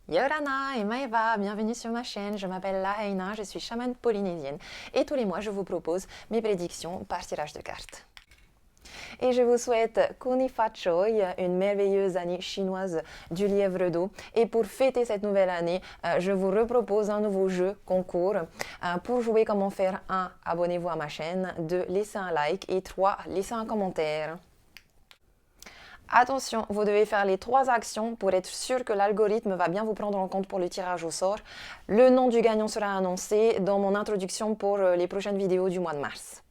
Yorana et Maeva, bienvenue sur ma chaîne, je m'appelle Lahaina, je suis chamane polynésienne et tous les mois je vous propose mes prédictions par tirage de cartes. Et je vous souhaite Kuni Fat Choi, une merveilleuse année chinoise du lièvre d'eau. Et pour fêter cette nouvelle année, je vous repropose un nouveau jeu concours. Pour jouer, comment faire? 1. Abonnez-vous à ma chaîne. 2. Laissez un like. Et 3. Laissez un commentaire. Attention, vous devez faire les 3 actions pour être sûr que l'algorithme va bien vous prendre en compte pour le tirage au sort. Le nom du gagnant sera annoncé dans mon introduction pour les prochaines vidéos du mois de mars.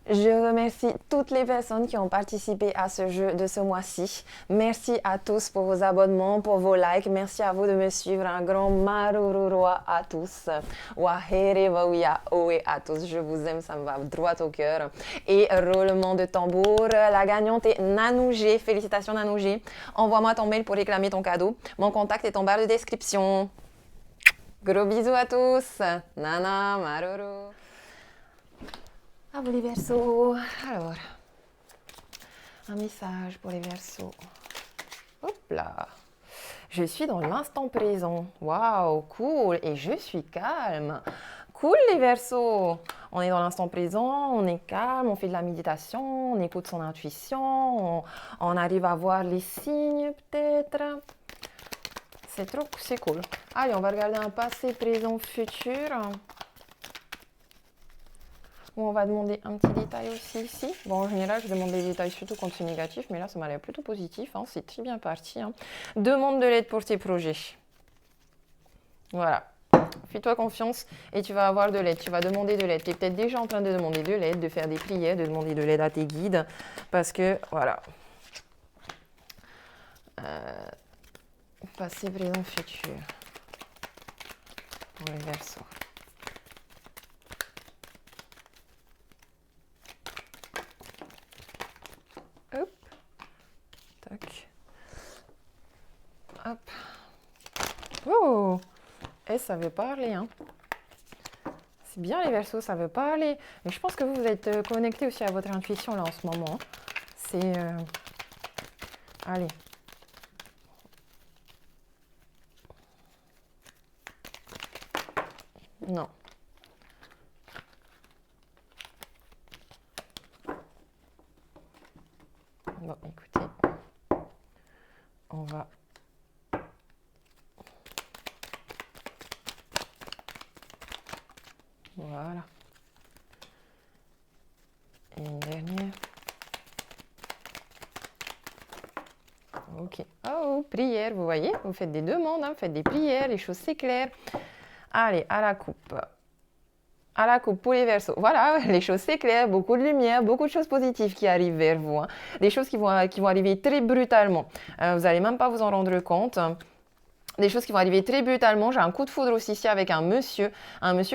Je remercie toutes les personnes qui ont participé à ce jeu de ce mois-ci. Merci à tous pour vos abonnements, pour vos likes. Merci à vous de me suivre. Un grand marururoa à tous. Wahere wauya oe à tous. Je vous aime, ça me va droit au cœur. Et roulement de tambour. La gagnante est Nanougé. Félicitations Nanougé. Envoie-moi ton mail pour réclamer ton cadeau. Mon contact est en barre de description. Gros bisous à tous. Nana, maruru. À vous les Verseaux. Alors, un message pour les Verseaux. Hop là. Je suis dans l'instant présent. Waouh, cool. Et je suis calme. Cool les Verseaux. On est dans l'instant présent, on est calme, on fait de la méditation, on écoute son intuition, on arrive à voir les signes peut-être. C'est cool. Allez, on va regarder un passé, présent, futur. On va demander un petit détail aussi ici. Bon, en général, je demande des détails surtout quand c'est négatif, mais là, ça m'a l'air plutôt positif. Hein. C'est très bien parti. Hein. Demande de l'aide pour tes projets. Voilà. Fais-toi confiance et tu vas avoir de l'aide. Tu vas demander de l'aide. Tu es peut-être déjà en train de demander de l'aide, de faire des prières, de demander de l'aide à tes guides. Parce que, voilà. Passé, présent, futur. Pour les Verseaux. Hop. Tac. Hop. Oh! Et ça veut parler, hein. C'est bien les Verseaux, ça veut parler. Mais je pense que vous êtes connectés aussi à votre intuition là en ce moment. Hein. C'est... Allez. Non. Bon, écoutez. On va... Voilà. Et une dernière. Ok. Oh, prière, vous voyez, vous faites des demandes, hein, vous faites des prières, les choses s'éclairent. Allez, à la coupe. À la coupe pour les Verseaux. Voilà, les choses s'éclairent, beaucoup de lumière, beaucoup de choses positives qui arrivent vers vous. Hein. Des choses qui vont arriver très brutalement. Vous n'allez même pas vous en rendre compte. Des choses qui vont arriver très brutalement. J'ai un coup de foudre aussi ici avec un monsieur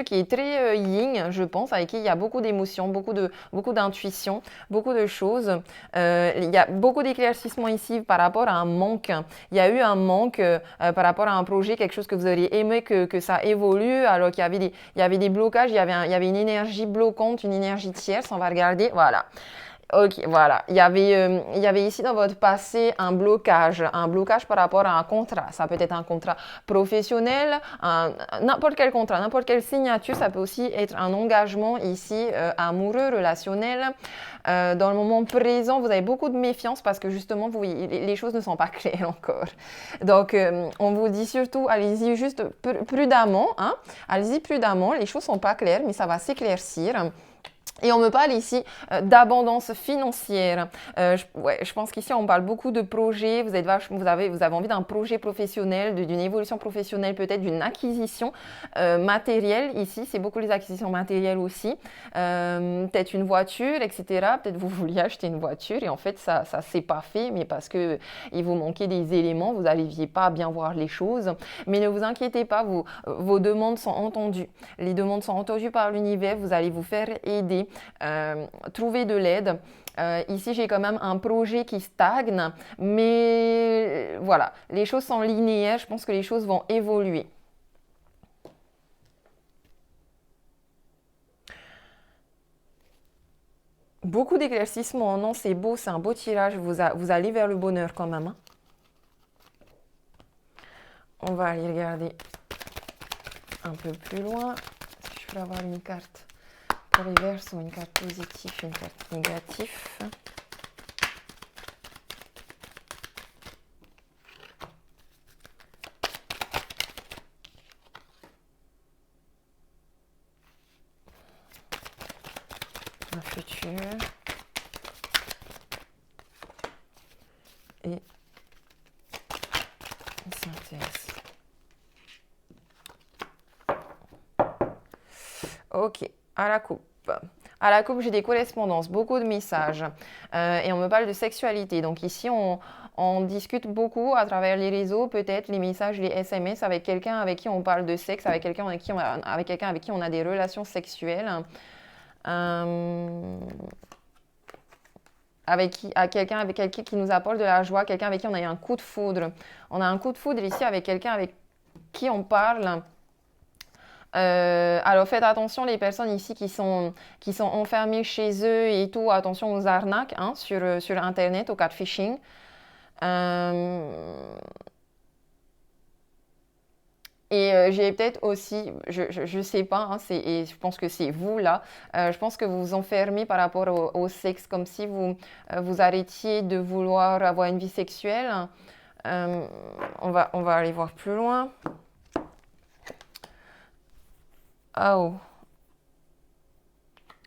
qui est très yin, je pense, avec qui il y a beaucoup d'émotions, beaucoup d'intuition, beaucoup de choses. Il y a beaucoup d'éclaircissements ici par rapport à un manque. Il y a eu un manque par rapport à un projet, quelque chose que vous auriez aimé que ça évolue, alors qu'il y avait des blocages, il y avait une énergie bloquante, une énergie tierce. On va regarder, voilà. Ok, voilà. Il y avait ici dans votre passé un blocage par rapport à un contrat. Ça peut être un contrat professionnel, n'importe quel contrat, n'importe quelle signature. Ça peut aussi être un engagement ici amoureux, relationnel. Dans le moment présent, vous avez beaucoup de méfiance parce que justement, les choses ne sont pas claires encore. Donc, on vous dit surtout, allez-y juste prudemment. Hein? Allez-y prudemment. Les choses ne sont pas claires, mais ça va s'éclaircir. Et on me parle ici d'abondance financière. Je pense qu'ici, on parle beaucoup de projets. Vous avez envie d'un projet professionnel, d'une évolution professionnelle, peut-être d'une acquisition matérielle. Ici, c'est beaucoup les acquisitions matérielles aussi. Peut-être une voiture, etc. Peut-être vous vouliez acheter une voiture et en fait, ça s'est pas fait, mais parce que il vous manquait des éléments, vous n'arriviez pas à bien voir les choses. Mais ne vous inquiétez pas, vos demandes sont entendues. Les demandes sont entendues par l'univers. Vous allez vous faire aider. Trouver de l'aide. Ici, j'ai quand même un projet qui stagne, mais voilà, les choses sont linéaires, je pense que les choses vont évoluer. Beaucoup d'éclaircissements, non, c'est beau, c'est un beau tirage, vous allez vers le bonheur quand même. Hein. On va aller regarder un peu plus loin. Est-ce que je peux avoir une carte pour les Verseaux, une carte positive, une carte négative? Un futur. Et synthèse. Ok, à la coupe. À la coupe, j'ai des correspondances, beaucoup de messages. Et on me parle de sexualité. Donc ici, on discute beaucoup à travers les réseaux, peut-être les messages, les SMS avec quelqu'un avec qui on parle de sexe, avec quelqu'un avec qui on a des relations sexuelles. Quelqu'un avec quelqu'un qui nous apporte de la joie, quelqu'un avec qui on a eu un coup de foudre. On a un coup de foudre ici avec quelqu'un avec qui on parle. Alors faites attention les personnes ici qui sont enfermées chez eux et tout, attention aux arnaques hein, sur Internet, au catfishing. J'ai peut-être aussi, je sais pas, hein, et je pense que c'est vous là, je pense que vous vous enfermez par rapport au sexe, comme si vous arrêtiez de vouloir avoir une vie sexuelle. On va aller voir plus loin. Oh.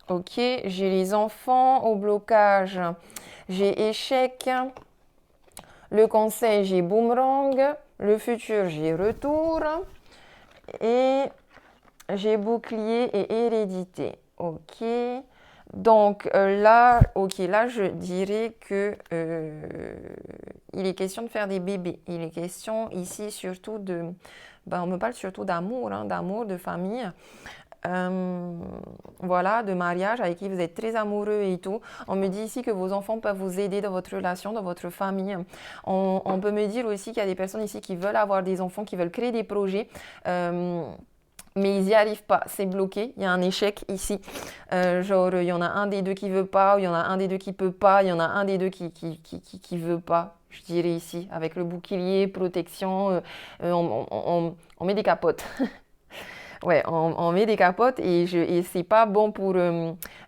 Ok, j'ai les enfants au blocage, j'ai échec, le conseil, j'ai boomerang, le futur, j'ai retour et j'ai bouclier et hérédité. Ok, donc là, je dirais que il est question de faire des bébés. Il est question ici surtout on me parle surtout d'amour, hein, d'amour, de famille. Voilà, de mariage avec qui vous êtes très amoureux et tout. On me dit ici que vos enfants peuvent vous aider dans votre relation, dans votre famille. On peut me dire aussi qu'il y a des personnes ici qui veulent avoir des enfants, qui veulent créer des projets. Mais ils n'y arrivent pas, c'est bloqué, il y a un échec ici. Genre, il y en a un des deux qui veut pas, il y en a un des deux qui peut pas, il y en a un des deux qui veut pas, je dirais ici, avec le bouclier, protection, on met des capotes. Ouais, on met des capotes et c'est pas bon pour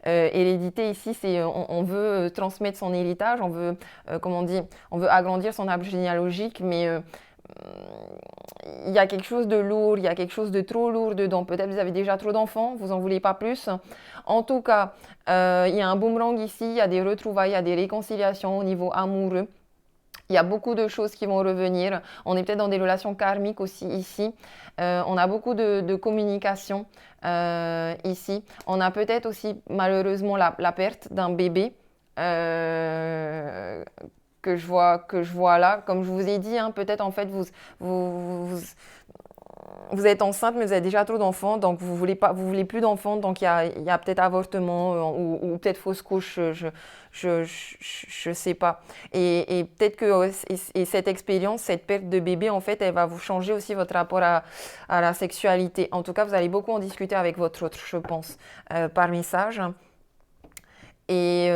hérédité ici. On veut transmettre son héritage, on veut, comment on dit, on veut agrandir son arbre généalogique, mais il y a quelque chose de lourd, il y a quelque chose de trop lourd dedans. Peut-être vous avez déjà trop d'enfants, vous en voulez pas plus. En tout cas, il y a un boomerang ici, il y a des retrouvailles, il y a des réconciliations au niveau amoureux. Il y a beaucoup de choses qui vont revenir. On est peut-être dans des relations karmiques aussi ici. On a beaucoup de communication ici. On a peut-être aussi malheureusement la perte d'un bébé que je vois là. Comme je vous ai dit, hein, peut-être en fait vous, vous êtes enceinte, mais vous avez déjà trop d'enfants, donc vous voulez plus d'enfants, donc il y a peut-être avortement ou peut-être fausse couche, je sais pas. Et peut-être que cette expérience, cette perte de bébé, en fait, elle va vous changer aussi votre rapport à la sexualité. En tout cas, vous allez beaucoup en discuter avec votre autre, je pense, par message. Et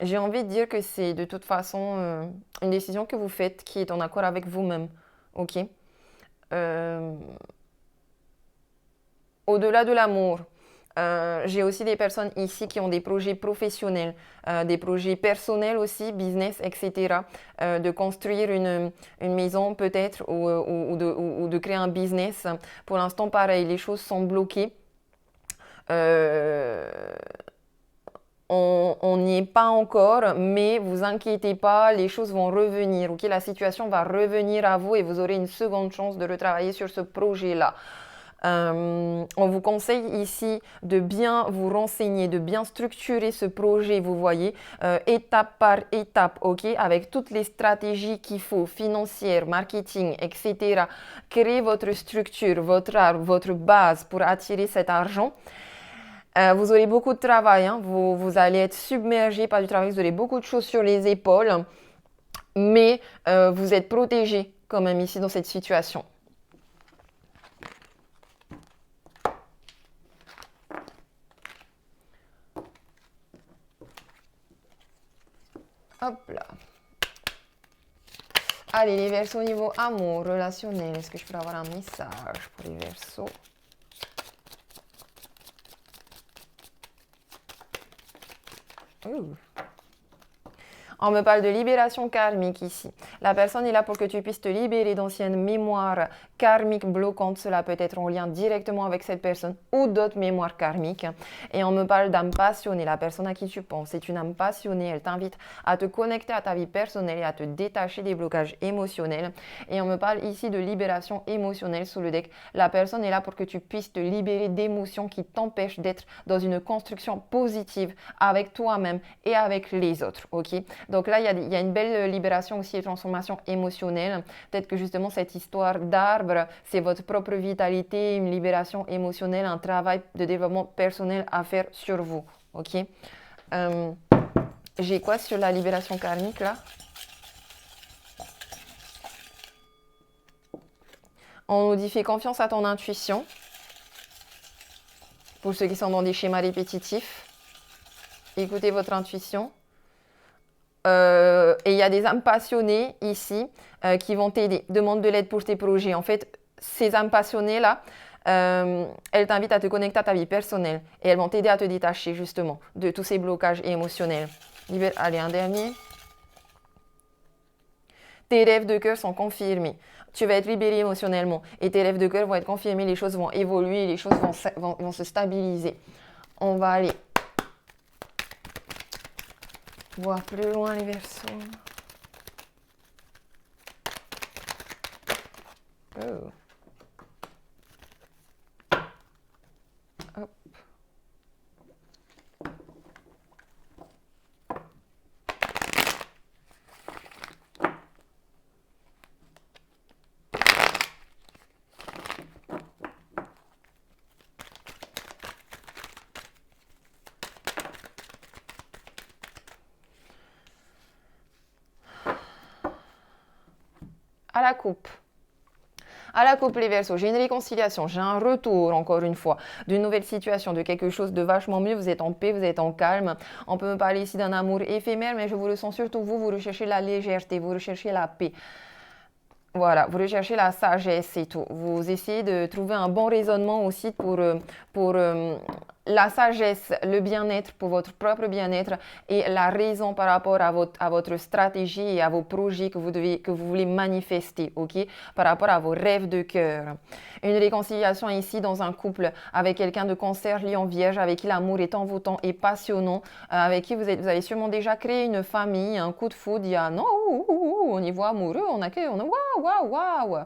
j'ai envie de dire que c'est de toute façon une décision que vous faites qui est en accord avec vous-même. Ok? Euh, Au-delà de l'amour, j'ai aussi des personnes ici qui ont des projets professionnels, des projets personnels aussi, business, etc. De construire une maison peut-être ou de créer un business. Pour l'instant, pareil, les choses sont bloquées. Euh, on n'y est pas encore, mais vous inquiétez pas, les choses vont revenir. Ok, la situation va revenir à vous et vous aurez une seconde chance de retravailler sur ce projet-là. On vous conseille ici de bien vous renseigner, de bien structurer ce projet, vous voyez, étape par étape, ok, avec toutes les stratégies qu'il faut, financières, marketing, etc. Créez votre structure, votre arbre, votre base pour attirer cet argent. Vous aurez beaucoup de travail, hein. Vous allez être submergé par du travail, vous aurez beaucoup de choses sur les épaules, mais vous êtes protégé quand même ici dans cette situation. Hop là. Allez, les Verseaux, niveau amour, relationnel, est-ce que je peux avoir un message pour les Verseaux? On me parle de libération karmique ici. La personne est là pour que tu puisses te libérer d'anciennes mémoires karmiques bloquantes. Cela peut être en lien directement avec cette personne ou d'autres mémoires karmiques. Et on me parle d'âme passionnée. La personne à qui tu penses est une âme passionnée. Elle t'invite à te connecter à ta vie personnelle et à te détacher des blocages émotionnels. Et on me parle ici de libération émotionnelle sous le deck. La personne est là pour que tu puisses te libérer d'émotions qui t'empêchent d'être dans une construction positive avec toi-même et avec les autres. Ok? Donc là, il y a une belle libération aussi et transformation émotionnelle. Peut-être que justement, cette histoire d'arbre, c'est votre propre vitalité, une libération émotionnelle, un travail de développement personnel à faire sur vous. Ok. J'ai quoi sur la libération karmique là? On nous dit fais confiance à ton intuition. Pour ceux qui sont dans des schémas répétitifs, écoutez votre intuition. Et il y a des âmes passionnées ici qui vont t'aider. Demande de l'aide pour tes projets. En fait, ces âmes passionnées-là, elles t'invitent à te connecter à ta vie personnelle. Et elles vont t'aider à te détacher justement de tous ces blocages émotionnels. Allez, un dernier. Tes rêves de cœur sont confirmés. Tu vas être libéré émotionnellement. Et tes rêves de cœur vont être confirmés. Les choses vont évoluer. Les choses vont se stabiliser. On va aller voir plus loin les Verseaux. Oh. Hop. À la coupe. À la coupe les Verseaux, j'ai une réconciliation, j'ai un retour encore une fois d'une nouvelle situation, de quelque chose de vachement mieux, vous êtes en paix, vous êtes en calme. On peut me parler ici d'un amour éphémère, mais je vous ressens surtout vous recherchez la légèreté, vous recherchez la paix. Voilà, vous recherchez la sagesse et tout. Vous essayez de trouver un bon raisonnement aussi pour la sagesse, le bien-être, pour votre propre bien-être et la raison par rapport à votre stratégie et à vos projets que vous voulez manifester, ok? Par rapport à vos rêves de cœur. Une réconciliation ici dans un couple avec quelqu'un de Cancer, Lion, Vierge, avec qui l'amour est envoûtant et passionnant, avec qui vous avez sûrement déjà créé une famille, un coup de foudre, il y a non, au niveau amoureux, on a waouh.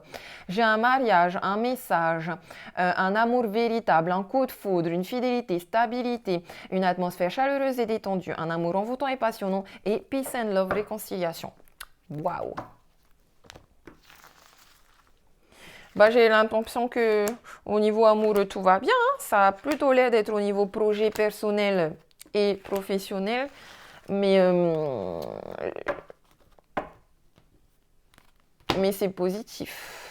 J'ai un mariage, un message, un amour véritable, un coup de foudre, une fidélité, stabilité, une atmosphère chaleureuse et détendue, un amour envoûtant et passionnant et peace and love, réconciliation. Waouh. Bah, j'ai l'impression que au niveau amoureux tout va bien, hein. Ça a plutôt l'air d'être au niveau projet personnel et professionnel, mais c'est positif.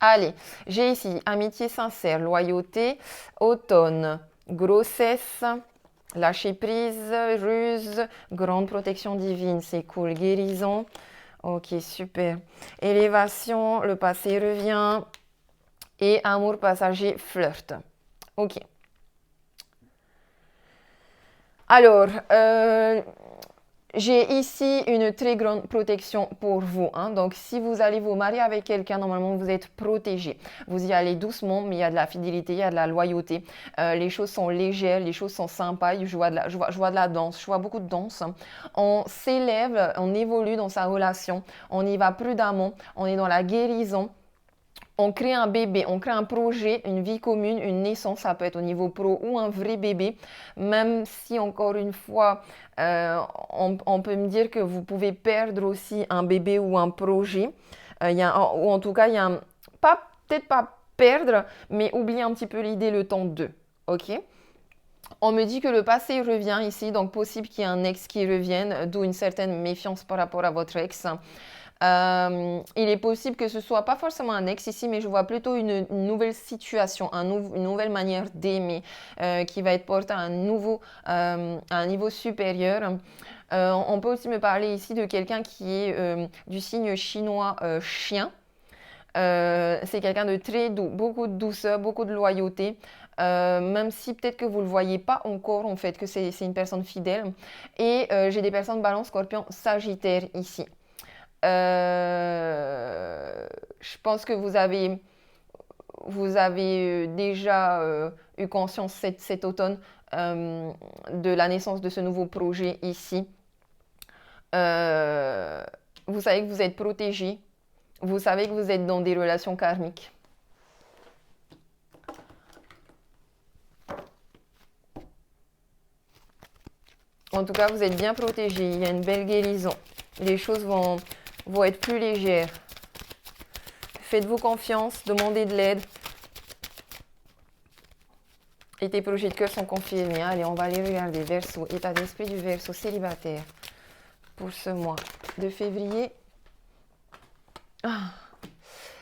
Allez, j'ai ici amitié sincère, loyauté, automne, grossesse, lâcher prise, ruse, grande protection divine, c'est cool, guérison. Ok, super. Élévation, le passé revient. Et amour passager, flirt. Ok. Alors, j'ai ici une très grande protection pour vous. Hein. Donc, si vous allez vous marier avec quelqu'un, normalement, vous êtes protégé. Vous y allez doucement, mais il y a de la fidélité, il y a de la loyauté. Les choses sont légères, les choses sont sympas. Je vois de la danse, je vois beaucoup de danse. On s'élève, on évolue dans sa relation. On y va prudemment, on est dans la guérison. On crée un bébé, on crée un projet, une vie commune, une naissance, ça peut être au niveau pro ou un vrai bébé, même si encore une fois, on peut me dire que vous pouvez perdre aussi un bébé ou un projet, ou en tout cas, il y a peut-être pas perdre, mais oublier un petit peu l'idée, le temps de, ok? On me dit que le passé revient ici, donc possible qu'il y ait un ex qui revienne, d'où une certaine méfiance par rapport à votre ex. Il est possible que ce soit pas forcément un ex ici, mais je vois plutôt une nouvelle situation, une nouvelle manière d'aimer qui va être portée à un niveau supérieur. On peut aussi me parler ici de quelqu'un qui est du signe chinois chien. C'est quelqu'un de très doux, beaucoup de douceur, beaucoup de loyauté. Même si peut-être que vous ne le voyez pas encore, en fait, que c'est une personne fidèle. Et j'ai des personnes balance, scorpion, sagittaire ici. Je pense que vous avez déjà eu conscience cet automne de la naissance de ce nouveau projet ici. Euh, vous savez que vous êtes protégé. Vous savez que vous êtes dans des relations karmiques. En tout cas, vous êtes bien protégé. Il y a une belle guérison. Les choses vont être plus légères. Faites-vous confiance, demandez de l'aide. Et tes projets de cœur sont confirmés. Allez, on va aller regarder. Verseau, état d'esprit du Verseau célibataire pour ce mois de février.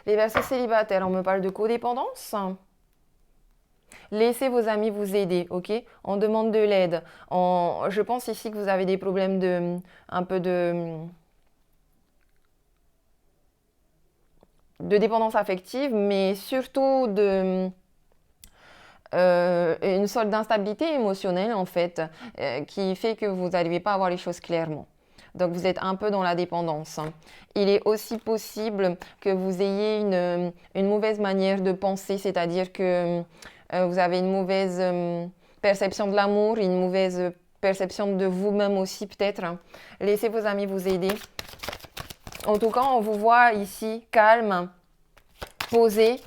Les Verseaux célibataires, on me parle de codépendance. Laissez vos amis vous aider, ok? On demande de l'aide. Je pense ici que vous avez des problèmes un peu de dépendance affective, mais surtout une sorte d'instabilité émotionnelle, en fait, qui fait que vous n'arrivez pas à voir les choses clairement. Donc, vous êtes un peu dans la dépendance. Il est aussi possible que vous ayez une mauvaise manière de penser, c'est-à-dire que vous avez une mauvaise perception de l'amour, une mauvaise perception de vous-même aussi, peut-être. Laissez vos amis vous aider. En tout cas, on vous voit ici calme, posé.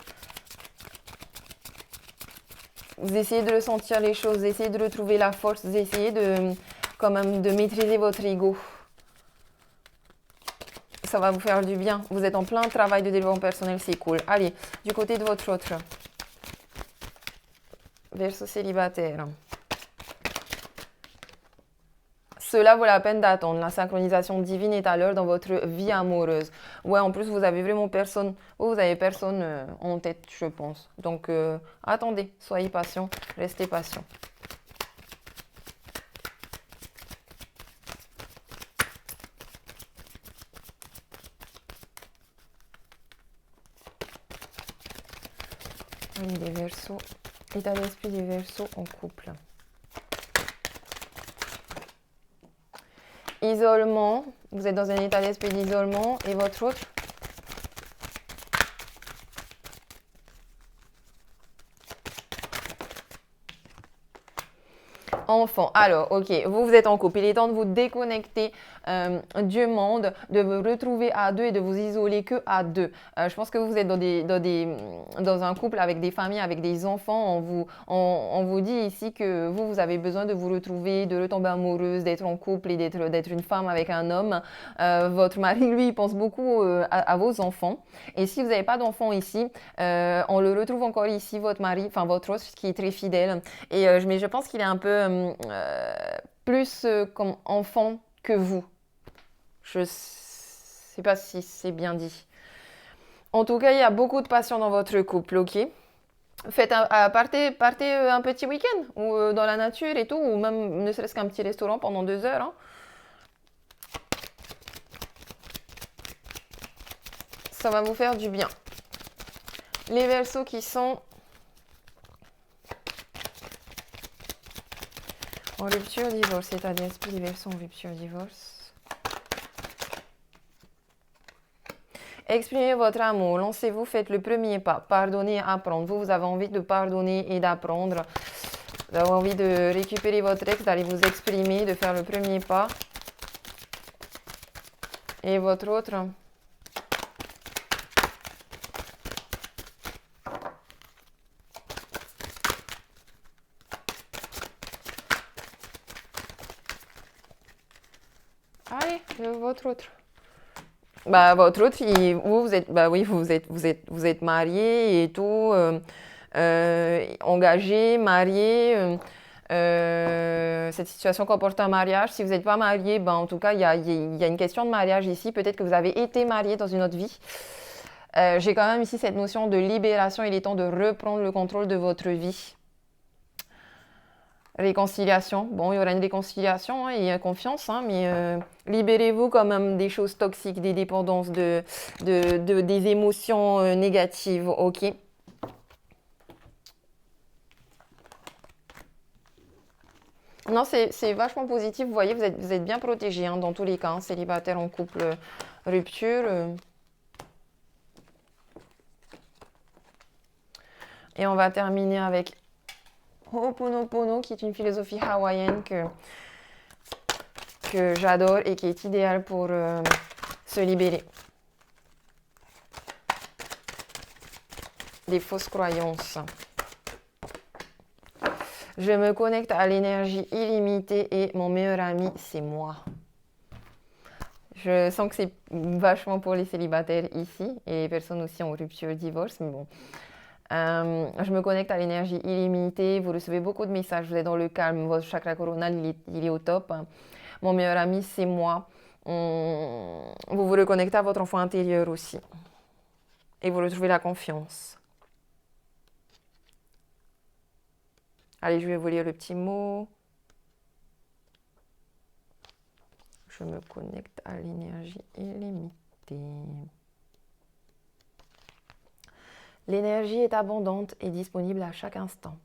Vous essayez de ressentir les choses, vous essayez de retrouver la force, vous essayez quand même de maîtriser votre ego. Ça va vous faire du bien. Vous êtes en plein travail de développement personnel, c'est cool. Allez, du côté de votre autre. Verseau célibataire. Cela vaut la peine d'attendre. La synchronisation divine est à l'heure dans votre vie amoureuse. Ouais, en plus, vous avez vraiment personne. Vous avez personne en tête, je pense. Donc, attendez, soyez patient, restez patient. Des Verseaux. État d'esprit des Verseaux en couple. Isolement, vous êtes dans un état d'esprit d'isolement et votre autre. Enfant. Alors, ok, vous êtes en couple. Il est temps de vous déconnecter du monde, de vous retrouver à deux et de vous isoler que à deux. Je pense que vous êtes dans un couple avec des familles, avec des enfants. On vous dit ici que vous avez besoin de vous retrouver, de retomber amoureuse, d'être en couple et d'être une femme avec un homme. Votre mari, lui, il pense beaucoup à vos enfants. Et si vous n'avez pas d'enfants ici, on le retrouve encore ici, votre mari, enfin votre autre, qui est très fidèle. Mais je pense qu'il est un peu plus comme enfant que vous. Je sais pas si c'est bien dit. En tout cas, il y a beaucoup de passion dans votre couple, ok? Partez un petit week-end ou dans la nature et tout, ou même ne serait-ce qu'un petit restaurant pendant 2 heures. Hein. Ça va vous faire du bien. Les Verseaux qui sont en rupture, divorce, état d'esprit, les Verseaux en rupture, divorce. Exprimez votre amour, lancez-vous, faites le premier pas. Pardonnez, apprendre. Vous avez envie de pardonner et d'apprendre. Vous avez envie de récupérer votre ex, d'aller vous exprimer, de faire le premier pas. Et votre autre. Allez, votre autre. Bah, votre autre, vous êtes, bah oui, vous êtes marié et tout, engagé, marié. Cette situation comporte un mariage. Si vous n'êtes pas marié, ben, en tout cas, il y a une question de mariage ici. Peut-être que vous avez été marié dans une autre vie. J'ai quand même ici cette notion de libération. Il est temps de reprendre le contrôle de votre vie. Réconciliation. Bon, il y aura une réconciliation hein, et confiance, hein, mais libérez-vous quand même des choses toxiques, des dépendances, des émotions négatives, ok? Non, c'est vachement positif. Vous voyez, vous êtes bien protégés hein, dans tous les cas, hein, célibataire en couple, rupture. Et on va terminer avec Ho'oponopono, qui est une philosophie hawaïenne que j'adore et qui est idéale pour se libérer des fausses croyances. Je me connecte à l'énergie illimitée et mon meilleur ami, c'est moi. Je sens que c'est vachement pour les célibataires ici et les personnes aussi en rupture, divorce, mais bon. Je me connecte à l'énergie illimitée. Vous recevez beaucoup de messages, vous êtes dans le calme, votre chakra coronal, il est au top. Mon meilleur ami, c'est moi. Vous vous reconnectez à votre enfant intérieur aussi. Et vous retrouvez la confiance. Allez, je vais vous lire le petit mot. Je me connecte à l'énergie illimitée. L'énergie est abondante et disponible à chaque instant.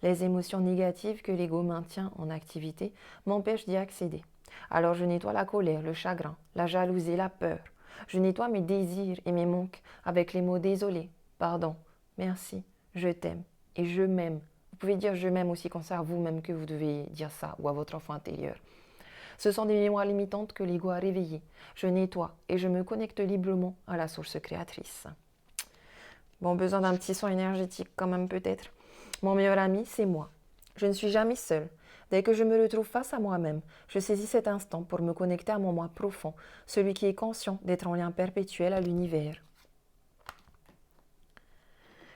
Les émotions négatives que l'ego maintient en activité m'empêchent d'y accéder. Alors je nettoie la colère, le chagrin, la jalousie, la peur. Je nettoie mes désirs et mes manques avec les mots désolé, pardon, merci, je t'aime et je m'aime. Vous pouvez dire je m'aime aussi quand c'est à vous-même que vous devez dire ça ou à votre enfant intérieur. Ce sont des mémoires limitantes que l'ego a réveillées. Je nettoie et je me connecte librement à la source créatrice. Bon, besoin d'un petit son énergétique quand même peut-être. Mon meilleur ami, c'est moi. Je ne suis jamais seule. Dès que je me retrouve face à moi-même, je saisis cet instant pour me connecter à mon moi profond, celui qui est conscient d'être en lien perpétuel à l'univers.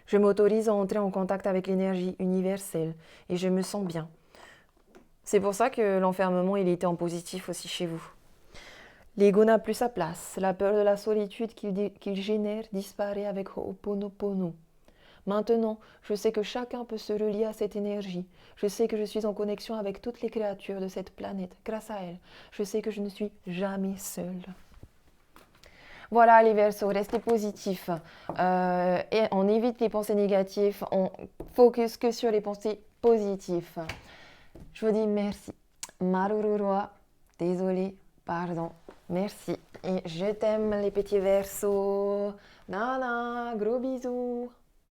Je m'autorise à entrer en contact avec l'énergie universelle et je me sens bien. C'est pour ça que l'enfermement, il était en positif aussi chez vous. L'ego n'a plus sa place. La peur de la solitude qu'il génère disparaît avec Ho'oponopono. Maintenant, je sais que chacun peut se relier à cette énergie. Je sais que je suis en connexion avec toutes les créatures de cette planète grâce à elle. Je sais que je ne suis jamais seule. Voilà les Verseaux, restez positifs. Et on évite les pensées négatives, on focus que sur les pensées positives. Je vous dis merci. Marururua, désolé, pardon, merci. Et je t'aime les petits Verseaux. Nana, gros bisous.